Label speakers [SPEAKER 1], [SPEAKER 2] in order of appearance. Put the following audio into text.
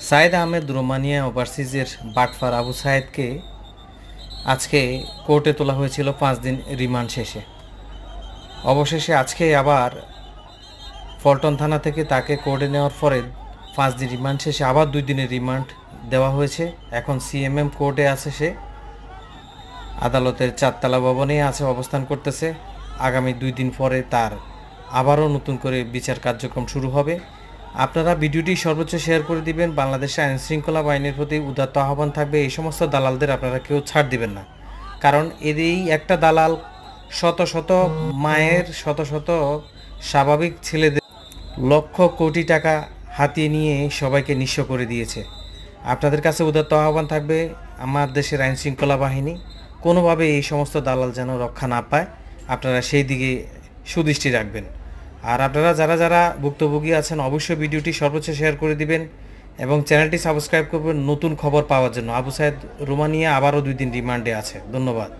[SPEAKER 1] সায়েদ Ahmed Romania ওভারসিজের বাটফার Abu সায়েদকে আজকে কোর্টে তোলা হয়েছিল 5 দিন রিমান্ড শেষে। অবশেষে আজকে আবার ফলটন থানা থেকে তাকে কোর্টে নেওয়ার পরে 5 দিন রিমান্ড শেষে আবার 2 দিনের রিমান্ড দেওয়া হয়েছে। এখন সিএমএম কোর্টে আছে, সে আদালতের 4তলা ভবনে আছে, অবস্থান করতেছে। আগামী 2 দিন পরে তার আবারও নতুন করে বিচার কার্যক্রম শুরু হবে। আপনারা ভিডিওটি সর্বোচ্চ শেয়ার করে দিবেন। বাংলাদেশের আইন শৃঙ্খলা বাহিনীর প্রতি উদাত্ত আহ্বান থাকবে, এই সমস্ত দালালদের আপনারা কেউ ছাড় দিবেন না। কারণ এই একটা দালাল শত শত মায়ের, শত শত স্বাভাবিক ছেলেদের লক্ষ কোটি টাকা হাতিয়ে নিয়ে সবাইকে নিঃস্ব করে দিয়েছে। আপনাদের কাছে উদাত্ত আহ্বান থাকবে, আমার দেশের আইন শৃঙ্খলা বাহিনী কোনোভাবে এই সমস্ত দালাল যেন রক্ষা না পায়, আপনারা সেই দিকে সুদৃষ্টি রাখবেন। আর আপনারা যারা যারা ভুক্তভোগী আছেন অবশ্যই ভিডিওটি সর্বোচ্চ শেয়ার করে দিবেন এবং চ্যানেলটি সাবস্ক্রাইব করবেন নতুন খবর পাওয়ার জন্য। আবু সায়েদ রোমানিয়া আবারও 2 দিন রিমান্ডে আছে। ধন্যবাদ।